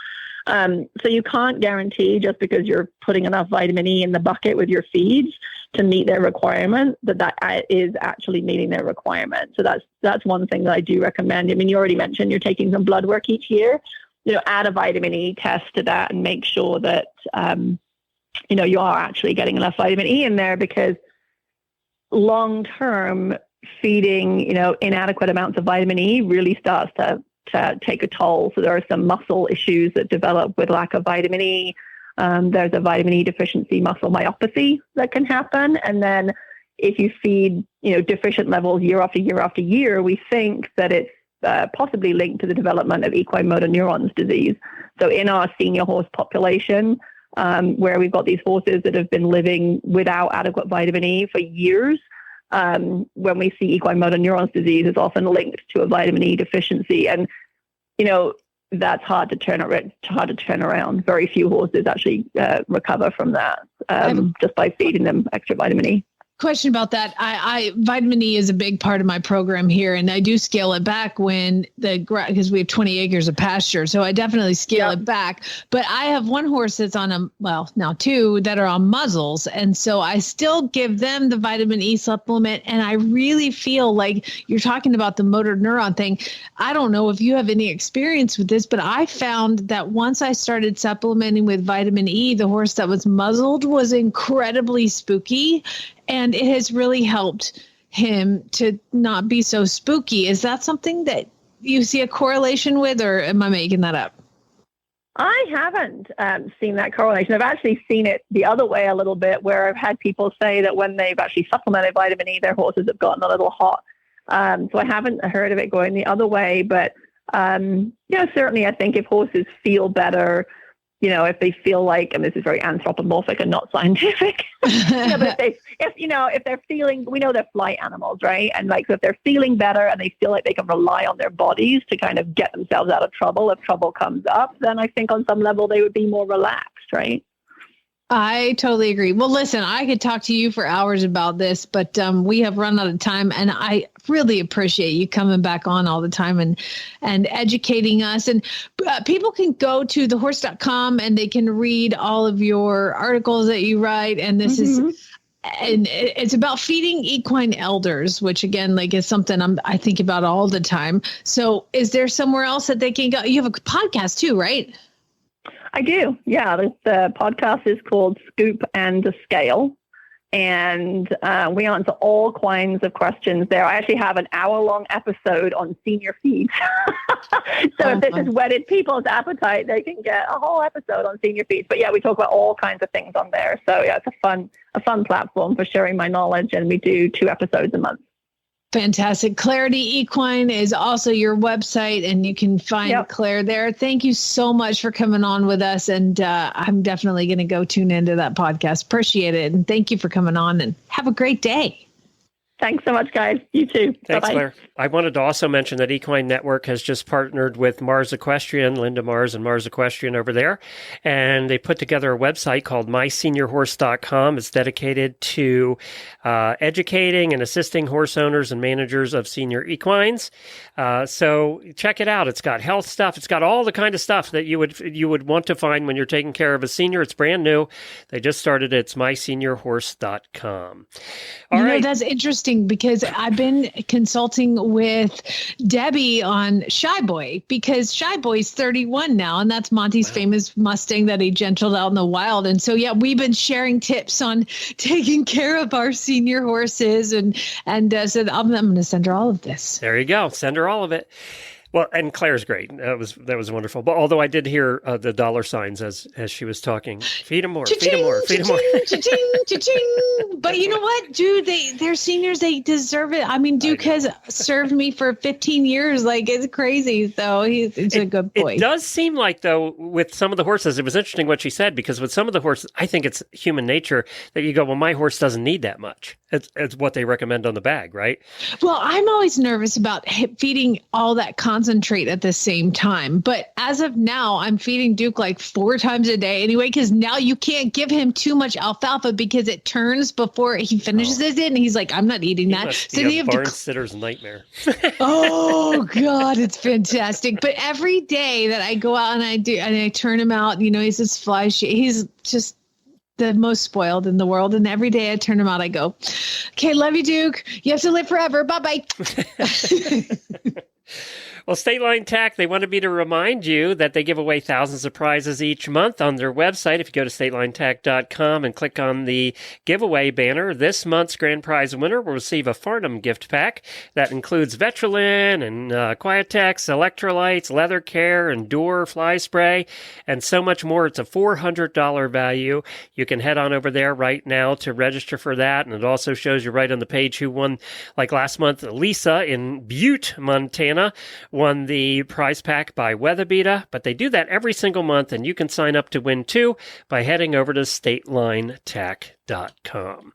So you can't guarantee, just because you're putting enough vitamin E in the bucket with your feeds to meet their requirement, that is actually meeting their requirement. So that's one thing that I do recommend. You already mentioned you're taking some blood work each year. Add a vitamin E test to that and make sure that, you are actually getting enough vitamin E in there, because long-term feeding, inadequate amounts of vitamin E really starts to take a toll. So there are some muscle issues that develop with lack of vitamin E. There's a vitamin E deficiency muscle myopathy that can happen. And then if you feed, deficient levels year after year after year, we think that it's possibly linked to the development of equine motor neurons disease. So in our senior horse population, where we've got these horses that have been living without adequate vitamin E for years, when we see equine motor neurons disease, is often linked to a vitamin E deficiency. And, that's hard to turn around. Very few horses actually recover from that just by feeding them extra vitamin E. Question about that. I vitamin E is a big part of my program here, and I do scale it back when because we have 20 acres of pasture. So I definitely scale it back, but I have one horse that's on now 2 that are on muzzles. And so I still give them the vitamin E supplement. And I really feel like you're talking about the motor neuron thing. I don't know if you have any experience with this, but I found that once I started supplementing with vitamin E, the horse that was muzzled was incredibly spooky. And it has really helped him to not be so spooky. Is that something that you see a correlation with, or am I making that up? I haven't seen that correlation. I've actually seen it the other way a little bit, where I've had people say that when they've actually supplemented vitamin E, their horses have gotten a little hot. So I haven't heard of it going the other way. But, certainly I think if horses feel better, if they feel like, and this is very anthropomorphic and not scientific, but if they're feeling, we know they're flight animals, right? And so if they're feeling better and they feel like they can rely on their bodies to kind of get themselves out of trouble if trouble comes up, then I think on some level they would be more relaxed, right? I totally agree. Well, listen, I could talk to you for hours about this, but we have run out of time, and I really appreciate you coming back on all the time and educating us. And people can go to thehorse.com and they can read all of your articles that you write. And this is, and it's about feeding equine elders, which again, is something I think about all the time. So is there somewhere else that they can go? You have a podcast too, right? I do. Yeah. The podcast is called Scoop and Scale. And we answer all kinds of questions there. I actually have an hour-long episode on senior feeds. So if this has whetted people's appetite, they can get a whole episode on senior feeds. But yeah, we talk about all kinds of things on there. So yeah, it's a fun platform for sharing my knowledge. And we do 2 episodes a month. Fantastic. Clarity Equine is also your website, and you can find Claire there. Thank you so much for coming on with us. And I'm definitely going to go tune into that podcast. Appreciate it. And thank you for coming on, and have a great day. Thanks so much, guys. You too. Thanks, Bye-bye. Claire. I wanted to also mention that Equine Network has just partnered with Mars Equestrian, Linda Mars and Mars Equestrian over there, and they put together a website called myseniorhorse.com. It's dedicated to educating and assisting horse owners and managers of senior equines. So check it out. It's got health stuff. It's got all the kind of stuff that you would want to find when you're taking care of a senior. It's brand new. They just started it. It's myseniorhorse.com. All right. That's interesting because I've been consulting with Debbie on Shy Boy because Shy Boy's 31 now, and that's Monty's famous Mustang that he gentled out in the wild. And so, we've been sharing tips on taking care of our senior horses, and so I'm going to send her all of this. There you go. Send her all of it. Well, and Claire's great. That was wonderful. But although I did hear the dollar signs as she was talking, feed them more, feed them more, feed them more. Cha-ching, cha-ching. But you know what, dude? They're seniors. They deserve it. I mean, Duke has served me for 15 years. Like, it's crazy. So he's a good boy. It does seem like, though, with some of the horses, it was interesting what she said, because with some of the horses, I think it's human nature that you go, well, my horse doesn't need that much. It's what they recommend on the bag, right? Well, I'm always nervous about feeding all that concentrate at the same time. But as of now, I'm feeding Duke like 4 times a day anyway, because now you can't give him too much alfalfa because it turns before he finishes it. And he's like, I'm not eating that. So you have barn sitter's nightmare. Oh, God, it's fantastic. But every day that I go out and I turn him out, he's this fly shit. He's just the most spoiled in the world. And every day I turn him out, I go, okay, love you, Duke. You have to live forever. Bye-bye. Well, State Line Tack, they wanted me to remind you that they give away thousands of prizes each month on their website. If you go to statelinetack.com and click on the giveaway banner, this month's grand prize winner will receive a Farnham gift pack that includes Vetrolin and Quietex, electrolytes, leather care, Endure, fly spray, and so much more. It's a $400 value. You can head on over there right now to register for that, and it also shows you right on the page who won. Like last month, Lisa in Butte, Montana, won the prize pack by Weatherbeater, but they do that every single month, and you can sign up to win too by heading over to statelinetack.com.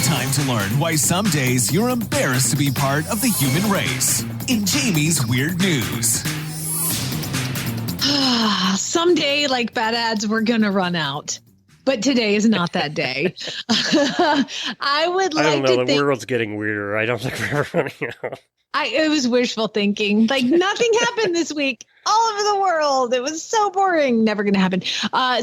Time to learn why some days you're embarrassed to be part of the human race. In Jamie's Weird News. Someday, like bad ads, we're going to run out. But today is not that day. I would like to think... I don't know, the world's getting weirder. I don't think we're ever running out. It was wishful thinking. Like, nothing happened this week all over the world. It was so boring. Never going to happen.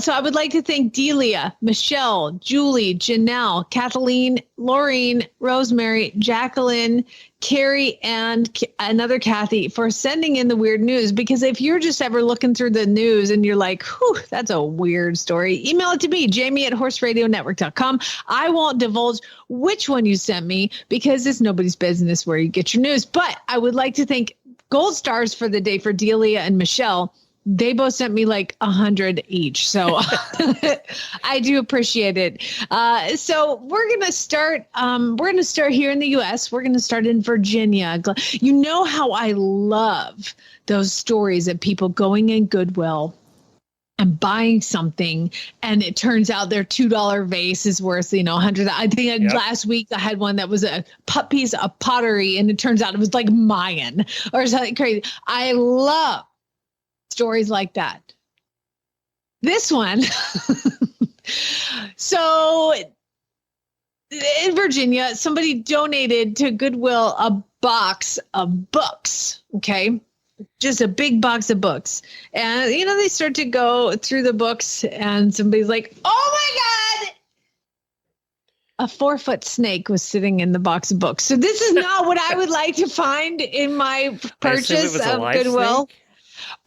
So I would like to thank Delia, Michelle, Julie, Janelle, Kathleen, Laureen, Rosemary, Jacqueline, Carrie, and another Kathy for sending in the weird news. Because if you're just ever looking through the news and you're like, whew, that's a weird story, email it to me, jamie@horseradionetwork.com. I won't divulge which one you sent me because it's nobody's business where you get your news. But I would like to thank Gold Stars for the day for Delia and Michelle. They both sent me like 100 each. So I do appreciate it. So we're going to start. We're going to start here in the U.S. We're going to start in Virginia. You know how I love those stories of people going in Goodwill and buying something, and it turns out their $2 vase is worth, $100. I think last week I had one that was a piece of pottery, and it turns out it was like Mayan or something crazy. I love stories like that. This one. So in Virginia, somebody donated to Goodwill a box of books. Okay. Just a big box of books. And, they start to go through the books and somebody's like, oh my God, a 4-foot snake was sitting in the box of books. So this is not what I would like to find in my purchase of Goodwill. Snake?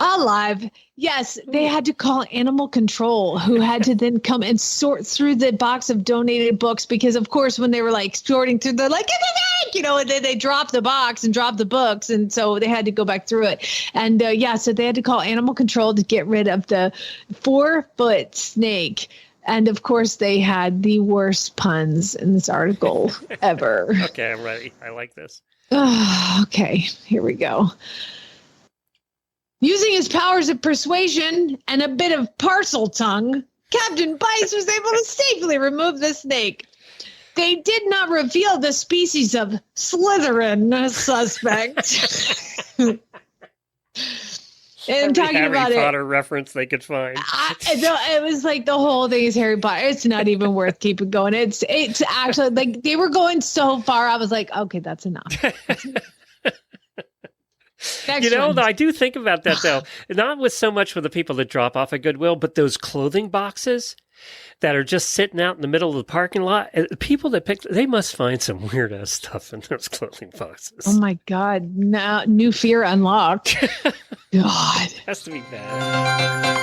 Alive. Yes, they had to call animal control, who had to then come and sort through the box of donated books because, of course, when they were like sorting through, they're like, and then they dropped the box and dropped the books. And so they had to go back through it. And so they had to call animal control to get rid of the 4-foot snake. And of course, they had the worst puns in this article ever. Okay, I'm ready. I like this. Okay, here we go. Using his powers of persuasion and a bit of parcel tongue, Captain Bice was able to safely remove the snake. they did not reveal the species of Slytherin suspect. And talking Harry about Potter reference they could find. It was like the whole thing is Harry Potter. It's not even worth keeping going. It's actually like they were going so far. I was like, okay, that's enough. You know, I do think about that though. Not with so much with the people that drop off at Goodwill, but those clothing boxes that are just sitting out in the middle of the parking lot. The people that pick, they must find some weird ass stuff in those clothing boxes. Oh my God. Now, new fear unlocked. God. Has to be bad.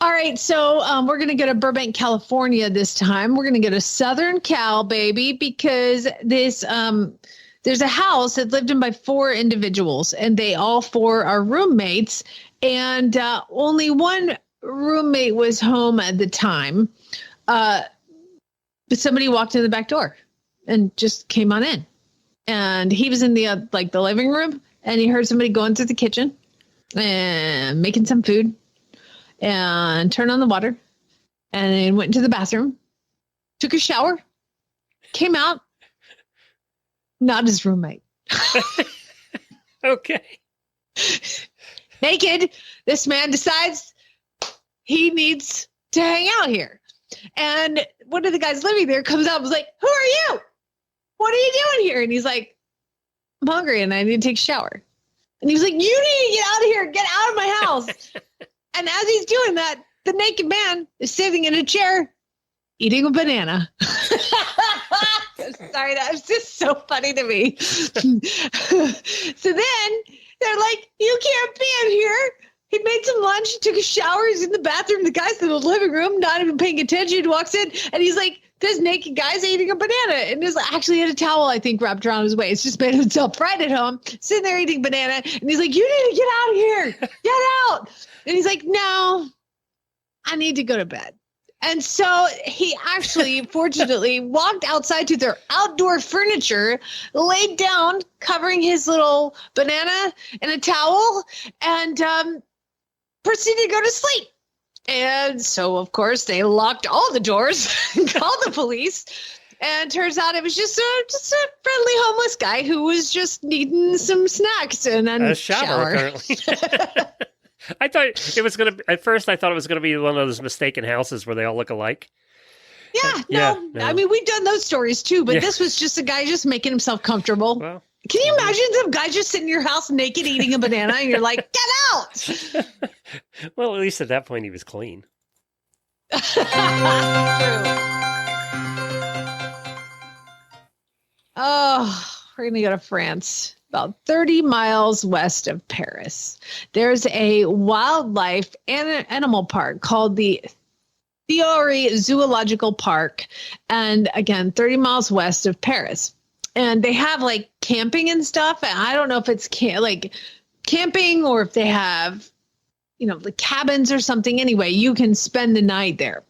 All right. So we're going to go to Burbank, California this time. We're going to go to Southern Cal, baby, because this, there's a house that lived in by 4 individuals, and they all 4 are roommates. And only one roommate was home at the time. But somebody walked in the back door and just came on in. And he was in the the living room, and he heard somebody going through the kitchen and making some food and turned on the water and then went into the bathroom, took a shower, came out, not his roommate. Okay. Naked, this man decides he needs to hang out here. And one of the guys living there comes out and was like, "Who are you? What are you doing here?" And he's like, "I'm hungry and I need to take a shower." And he was like, "You need to get out of here. Get out of my house." And as he's doing that, the naked man is sitting in a chair eating a banana. Sorry, that was just so funny to me. So then they're like, "You can't be in here." He made some lunch, took a shower, he's in the bathroom. The guy's in the living room, not even paying attention. He walks in and he's like, this naked guy's eating a banana. And he's actually had a towel, I think, wrapped around his waist. Just made himself right at home, sitting there eating banana. And he's like, "You need to get out of here. Get out." And he's like, "No, I need to go to bed." And so he actually, fortunately, walked outside to their outdoor furniture, laid down, covering his little banana in a towel, and proceeded to go to sleep. And so, of course, they locked all the doors and called the police. And turns out it was just a friendly homeless guy who was just needing some snacks and a shower. Apparently. I thought it was going to, at first I thought it was going to be one of those mistaken houses where they all look alike. Yeah, no. I mean, we've done those stories too, but this was just a guy just making himself comfortable. Well, can you imagine some guy just sitting in your house naked eating a banana and you're like, "Get out." Well, at least at that point he was clean. True. Oh, we're going to go to France, about 30 miles west of Paris. There's a wildlife and animal park called the Theory Zoological Park. And again, 30 miles west of Paris. And they have like camping and stuff. And I don't know if it's camping or if they have, the cabins or something. Anyway, you can spend the night there.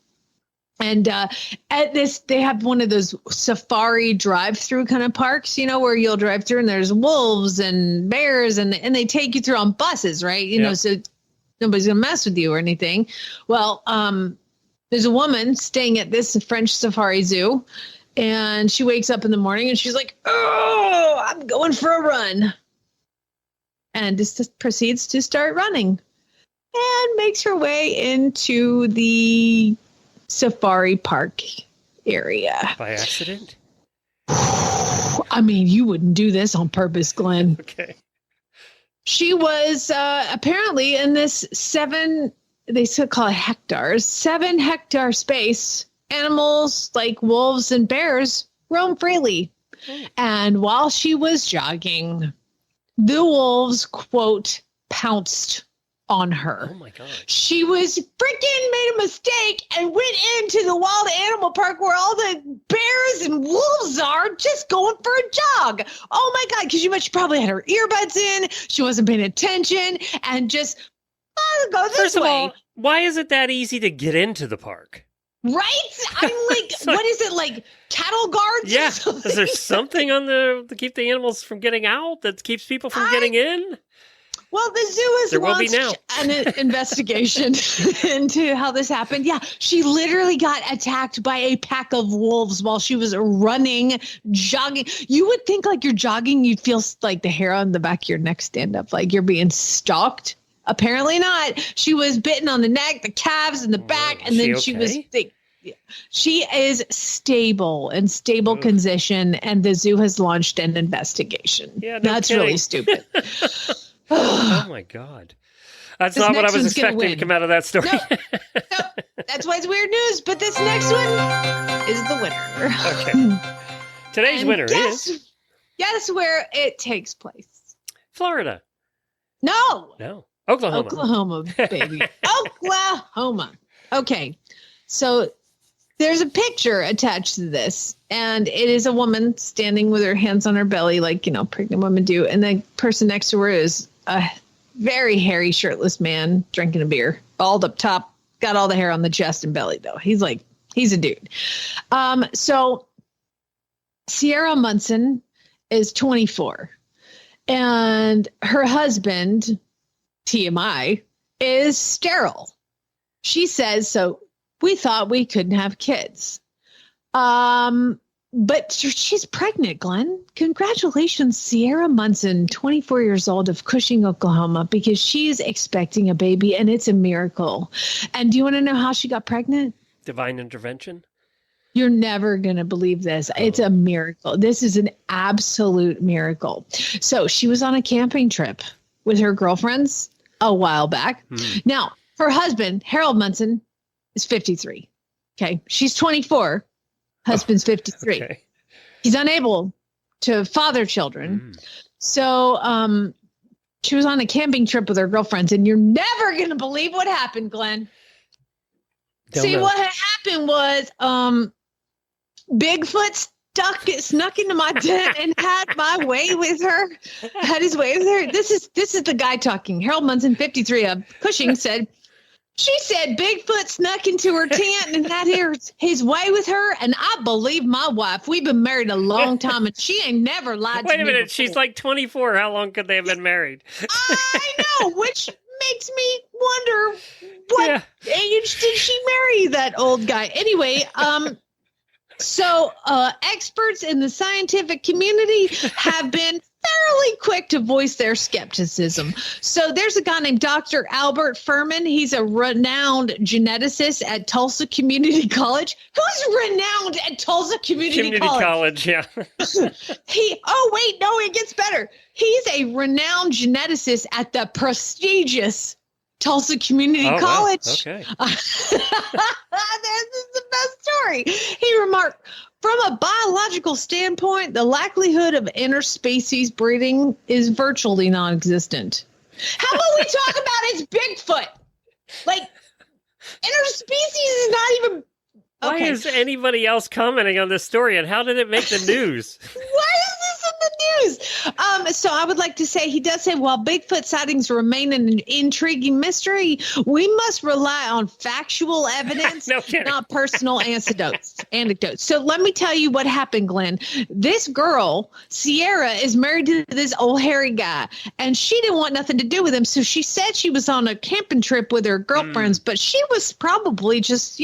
And at this, they have one of those safari drive-through kind of parks, where you'll drive through and there's wolves and bears and they take you through on buses, right? So nobody's going to mess with you or anything. Well, there's a woman staying at this French safari zoo, and she wakes up in the morning and she's like, "Oh, I'm going for a run." And just proceeds to start running and makes her way into the safari park area. By accident? I mean, you wouldn't do this on purpose, Glenn. Okay. She was apparently in this 7 hectare space. Animals like wolves and bears roam freely. And while she was jogging, the wolves, quote, pounced on her. Oh my God. She was freaking made a mistake and went into the wild animal park where all the bears and wolves are, just going for a jog. Oh my God. Because she probably had her earbuds in. She wasn't paying attention and just go this First of way. all, why is it that easy to get into the park? Right? I'm like, what is it, like cattle guards? Yeah. Is there something on to keep the animals from getting out that keeps people from getting in? Well, the zoo has There will be now. launched an investigation into how this happened. Yeah, she literally got attacked by a pack of wolves while she was running, jogging. You would think like you're jogging, you'd feel like the hair on the back of your neck stand up, like you're being stalked. Apparently not. She was bitten on the neck, the calves, and the back, and then she was thick. She is stable in stable condition, and the zoo has launched an investigation. Yeah, that's really stupid. Oh my God. That's not what I was expecting to come out of that story. No, that's why it's weird news. But this next one is the winner. Okay. Today's winner is. Guess where it takes place? Florida. No. Oklahoma. Oklahoma, baby. Oklahoma. Okay. So there's a picture attached to this, and it is a woman standing with her hands on her belly, like, pregnant women do. And the person next to her is a very hairy, shirtless man drinking a beer, bald up top, got all the hair on the chest and belly, though. He's a dude. So Sierra Munson is 24, and her husband, TMI, is sterile. She says, so we thought we couldn't have kids. But she's pregnant, Glenn. Congratulations, Sierra Munson, 24 years old, of Cushing, Oklahoma, because she's expecting a baby, and it's a miracle. And do you want to know how she got pregnant? Divine intervention? You're never going to believe this. It's a miracle. This is an absolute miracle. So she was on a camping trip with her girlfriends a while back. Now, her husband, Harold Munson, is 53. Okay. She's 24. Husband's 53. Okay. He's unable to father children. So she was on a camping trip with her girlfriends, and you're never going to believe what happened, Glenn. What had happened was Bigfoot snuck into my tent and had my way with her. Had his way with her. This is the guy talking. Harold Munson, 53, of Cushing, said. She said Bigfoot snuck into her tent and had his way with her, and I believe my wife. We've been married a long time, and she ain't never lied to me. Wait a minute. Before. She's like 24. How long could they have been married? I know, which makes me wonder what age did she marry that old guy? Anyway, so experts in the scientific community have been fairly quick to voice their skepticism. So there's a guy named Dr. Albert Furman. He's a renowned geneticist at Tulsa Community College. Who's renowned at Tulsa Community College? Yeah. It gets better. He's a renowned geneticist at the prestigious Tulsa Community College. Wow. Okay. This is the best story. He remarked, from a biological standpoint, the likelihood of interspecies breeding is virtually non-existent. How about we talk about his Bigfoot? Like, interspecies is not even... Why is anybody else commenting on this story, and how did it make the news? Why is this in the news? So I would like to say, he does say, while Bigfoot sightings remain an intriguing mystery, we must rely on factual evidence, not personal anecdotes. So let me tell you what happened, Glenn. This girl, Sierra, is married to this old hairy guy, and she didn't want nothing to do with him. So she said she was on a camping trip with her girlfriends, but she was probably just,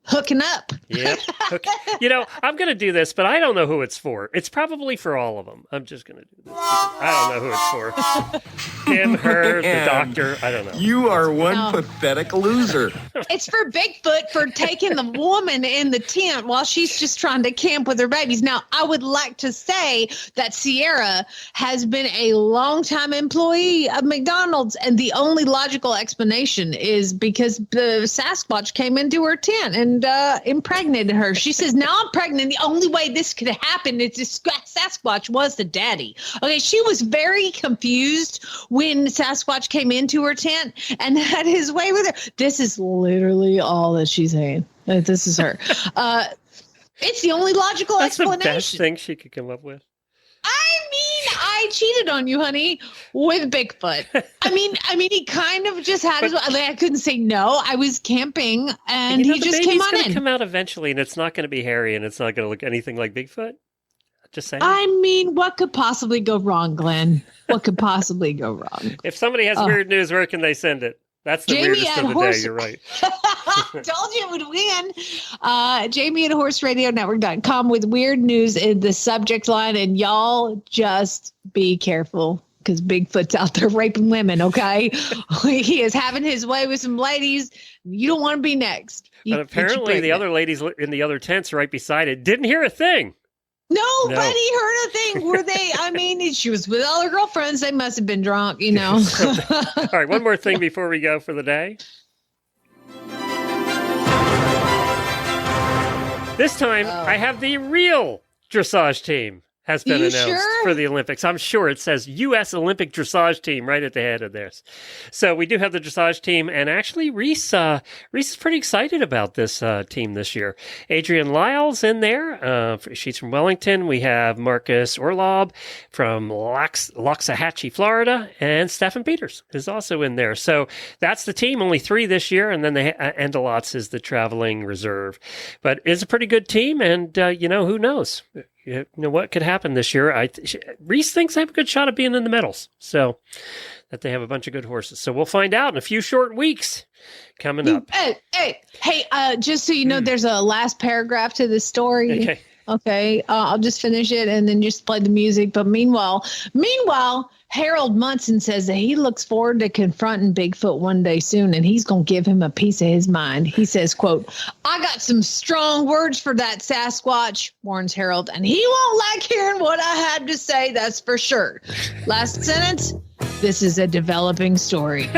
hooking up. Yeah. Okay. I'm going to do this, but I don't know who it's for. It's probably for all of them. I'm just going to do this. I don't know who it's for. Him, her, the doctor. I don't know. You are one pathetic loser. It's for Bigfoot for taking the woman in the tent while she's just trying to camp with her babies. Now, I would like to say that Sierra has been a longtime employee of McDonald's, and the only logical explanation is because the Sasquatch came into her tent and impregnated her. She says, now I'm pregnant. The only way this could happen is this Sasquatch was the daddy. Okay, she was very confused when Sasquatch came into her tent and had his way with her. This is literally all that she's saying. This is her. It's the only logical explanation. That's the best thing she could come up with. I cheated on you, honey, with Bigfoot. I mean, he kind of just had his. I couldn't say no. I was camping, and he just came on in. It's going to come out eventually, and it's not going to be hairy, and it's not going to look anything like Bigfoot. Just saying. I mean, what could possibly go wrong, Glenn? What could possibly go wrong? If somebody has weird news, where can they send it? That's the Jamie weirdest of the day. You're right. Told you it would win. Jamie at horseradionetwork.com with weird news in the subject line. And y'all just be careful because Bigfoot's out there raping women, okay? He is having his way with some ladies. You don't want to be next. But apparently the other ladies in the other tents right beside it didn't hear a thing. Nobody heard a thing. Were they? I mean, she was with all her girlfriends. They must have been drunk, you know. All right, one more thing before we go for the day. This time, I have the real dressage team has been announced for the Olympics. I'm sure it says U.S. Olympic Dressage Team right at the head of this. So we do have the dressage team, and actually Reese is pretty excited about this team this year. Adrienne Lyle's in there. She's from Wellington. We have Marcus Orlob from Loxahatchee, Florida, and Stefan Peters is also in there. So that's the team, only 3 this year, and then the Endelots is the traveling reserve. But it's a pretty good team, and, who knows? You know what could happen this year? Reese thinks they have a good shot of being in the medals. So that they have a bunch of good horses. So we'll find out in a few short weeks coming up. Hey, just so you know, there's a last paragraph to this story. Okay. I'll just finish it and then just play the music. But meanwhile, Harold Munson says that he looks forward to confronting Bigfoot one day soon, and he's going to give him a piece of his mind. He says, quote, "I got some strong words for that Sasquatch," warns Harold, "and he won't like hearing what I had to say, that's for sure." Last sentence, this is a developing story.